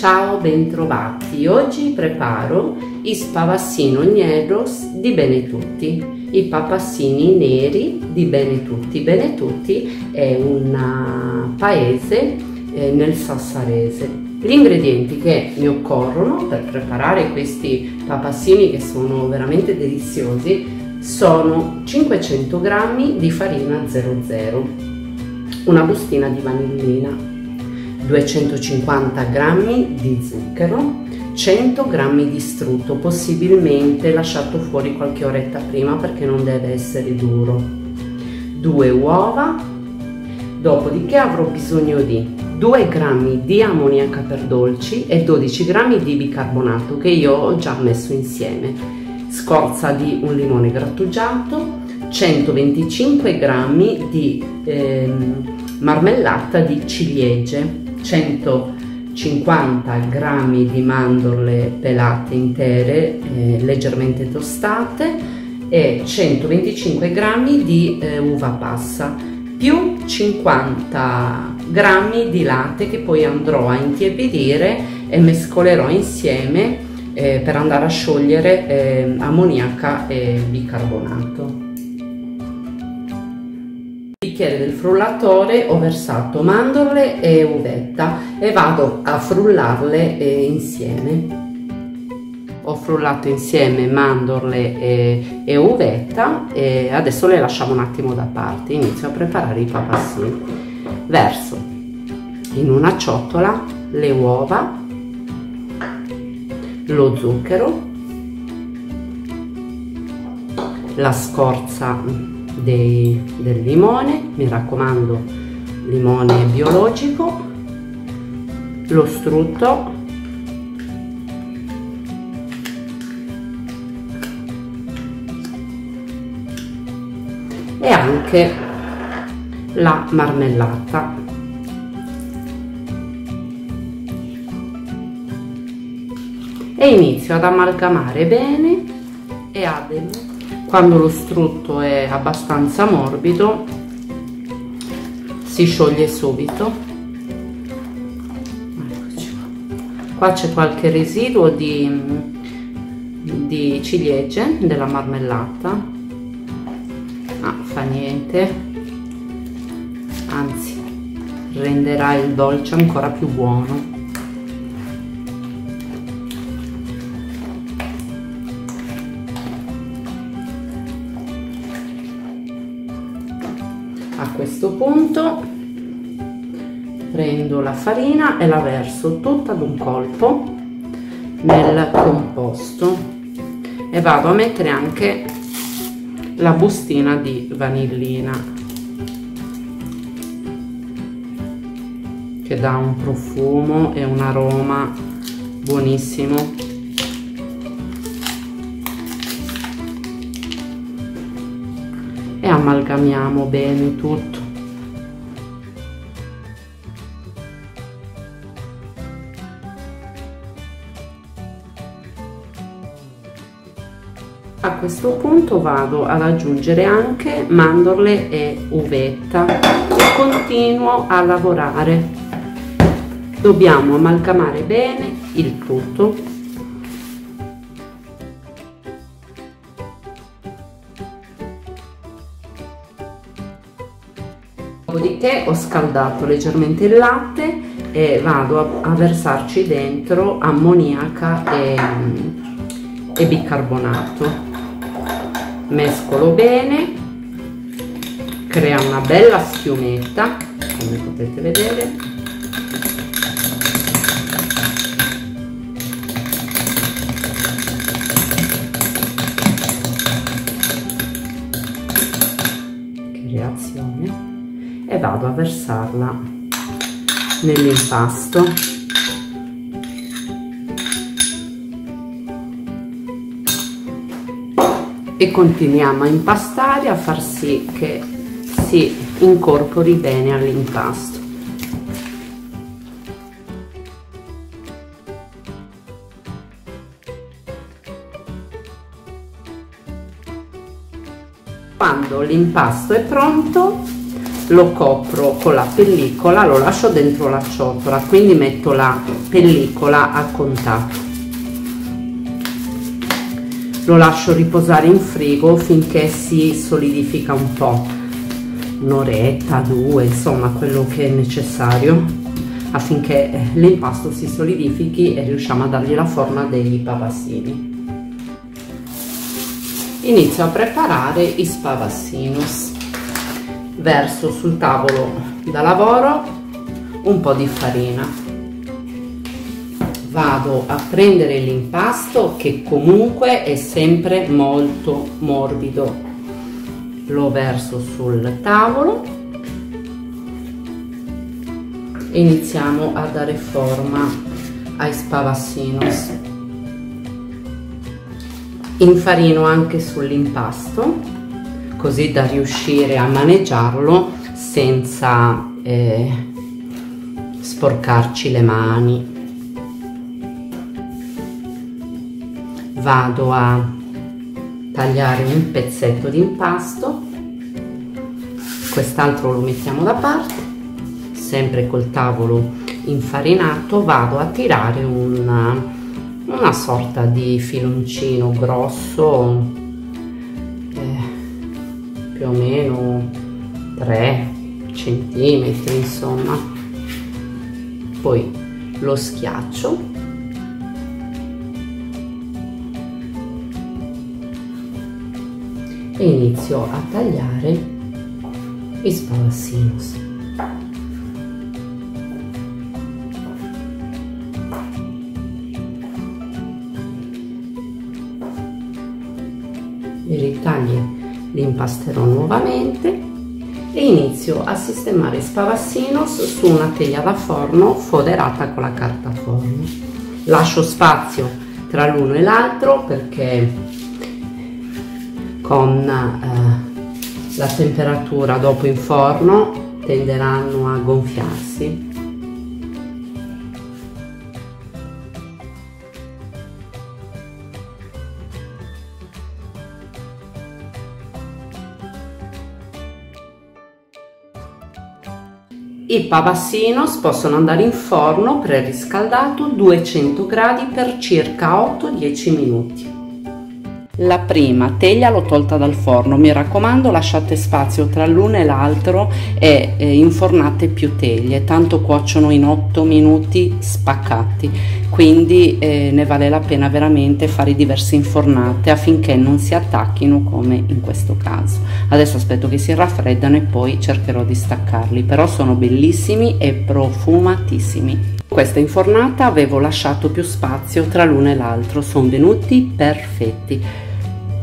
Ciao, bentrovati. Oggi preparo i spavassino negros di Benetutti, i papassini neri di Benetutti. Benetutti è un paese nel Sassarese. Gli ingredienti che mi occorrono per preparare questi papassini, che sono veramente deliziosi, sono 500 g di farina 00, una bustina di vanillina, 250 g di zucchero, 100 g di strutto, possibilmente lasciato fuori qualche oretta prima perché non deve essere duro, 2 uova, dopodiché avrò bisogno di 2 g di ammoniaca per dolci e 12 g di bicarbonato che io ho già messo insieme, scorza di un limone grattugiato, 125 g di marmellata di ciliegie, 150 g di mandorle pelate intere leggermente tostate e 125 g di uva passa, più 50 g di latte che poi andrò a intiepidire e mescolerò insieme per andare a sciogliere ammoniaca e bicarbonato. Del frullatore ho versato mandorle e uvetta e vado a frullarle insieme. Ho frullato insieme mandorle e uvetta e adesso le lasciamo un attimo da parte. Inizio a preparare i papassini. Verso in una ciotola le uova, lo zucchero, la scorza del limone, mi raccomando limone biologico, lo strutto, e anche la marmellata. E inizio ad amalgamare bene e ad quando lo strutto è abbastanza morbido si scioglie subito. Eccoci qua c'è qualche residuo di ciliegie della marmellata, fa niente, anzi renderà il dolce ancora più buono. A questo punto prendo la farina e la verso tutta ad un colpo nel composto e vado a mettere anche la bustina di vanillina che dà un profumo e un aroma buonissimo. E amalgamiamo bene tutto. A questo punto vado ad aggiungere anche mandorle e uvetta e continuo a lavorare. Dobbiamo amalgamare bene il tutto. Dopodiché ho scaldato leggermente il latte e vado a versarci dentro ammoniaca e bicarbonato. Mescolo bene, crea una bella schiumetta, come potete vedere. Che reazione! E vado a versarla nell'impasto. E continuiamo a impastare, a far sì che si incorpori bene all'impasto. Quando l'impasto è pronto lo copro con la pellicola, lo lascio dentro la ciotola, quindi metto la pellicola a contatto, lo lascio riposare in frigo finché si solidifica un po', un'oretta, due, insomma quello che è necessario affinché l'impasto si solidifichi e riusciamo a dargli la forma dei papassini. Inizio a preparare i spavassinus. Verso sul tavolo da lavoro un po' di farina, vado a prendere l'impasto che comunque è sempre molto morbido, lo verso sul tavolo e iniziamo a dare forma ai spavassinus. Infarino anche sull'impasto così da riuscire a maneggiarlo senza sporcarci le mani. Vado a tagliare un pezzetto di impasto, quest'altro lo mettiamo da parte, sempre col tavolo infarinato vado a tirare una sorta di filoncino grosso, più o meno 3 centimetri, insomma, poi lo schiaccio e inizio a tagliare i spavassinus. Mi ritagli li impasterò nuovamente e inizio a sistemare i spavassinus su una teglia da forno foderata con la carta forno. Lascio spazio tra l'uno e l'altro perché con la temperatura dopo in forno tenderanno a gonfiarsi. I papassinos possono andare in forno preriscaldato 200 gradi per circa 8-10 minuti. La prima teglia l'ho tolta dal forno, mi raccomando lasciate spazio tra l'uno e l'altro e infornate più teglie, tanto cuociono in 8 minuti spaccati, quindi ne vale la pena veramente fare diverse infornate affinché non si attacchino come in questo caso. Adesso aspetto che si raffreddano e poi cercherò di staccarli, però sono bellissimi e profumatissimi. Questa infornata avevo lasciato più spazio tra l'uno e l'altro, sono venuti perfetti,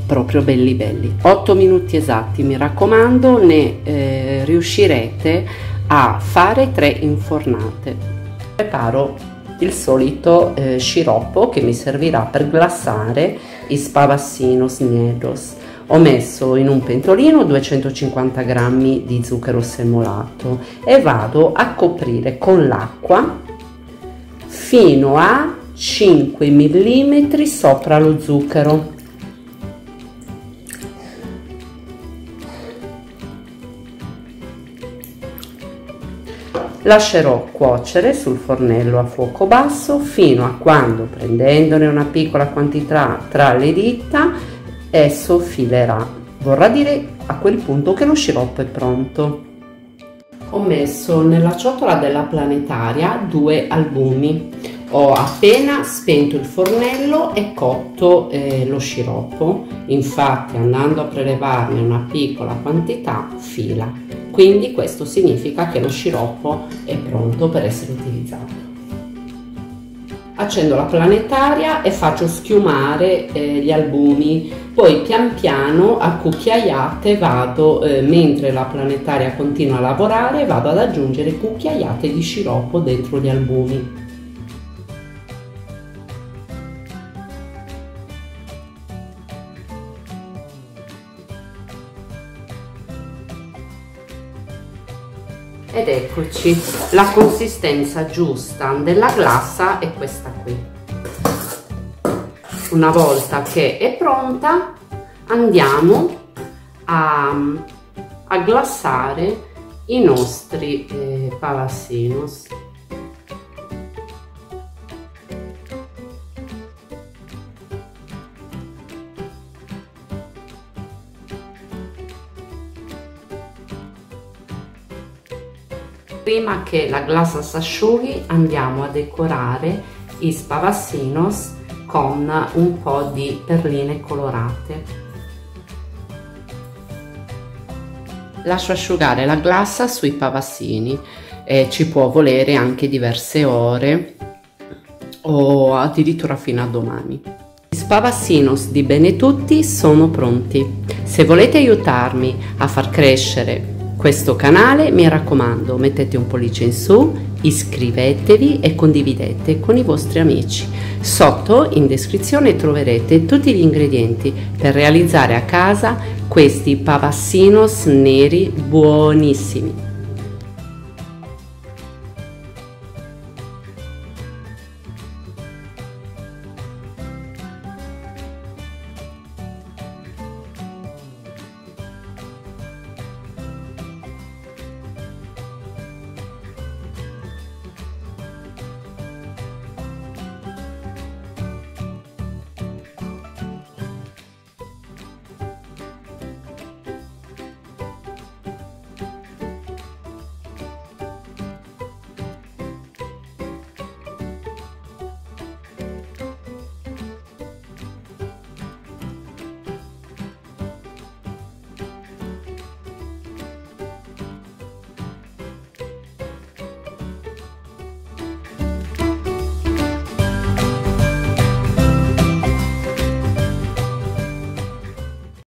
proprio belli belli. 8 minuti esatti, mi raccomando, ne riuscirete a fare 3 infornate. Preparo il solito sciroppo che mi servirà per glassare i spavassinus negros. Ho messo in un pentolino 250 g di zucchero semolato e vado a coprire con l'acqua fino a 5 mm sopra lo zucchero. Lascerò cuocere sul fornello a fuoco basso fino a quando, prendendone una piccola quantità tra le dita, esso filerà. Vorrà dire a quel punto che lo sciroppo è pronto. Ho messo nella ciotola della planetaria 2 albumi. Ho appena spento il fornello e cotto lo sciroppo, infatti andando a prelevarne una piccola quantità fila, quindi questo significa che lo sciroppo è pronto per essere utilizzato. Accendo la planetaria e faccio schiumare gli albumi, poi pian piano a cucchiaiate vado, mentre la planetaria continua a lavorare, vado ad aggiungere cucchiaiate di sciroppo dentro gli albumi. Ed eccoci, la consistenza giusta della glassa è questa qui. Una volta che è pronta andiamo a glassare i nostri pavassinos. Prima che la glassa si asciughi andiamo a decorare i spavassinos con un po' di perline colorate. Lascio asciugare la glassa sui pavassini, ci può volere anche diverse ore o addirittura fino a domani. Gli spavassinos di Benetutti sono pronti. Se volete aiutarmi a far crescere questo canale, mi raccomando, mettete un pollice in su, iscrivetevi e condividete con i vostri amici. Sotto in descrizione troverete tutti gli ingredienti per realizzare a casa questi pavassinos neri buonissimi.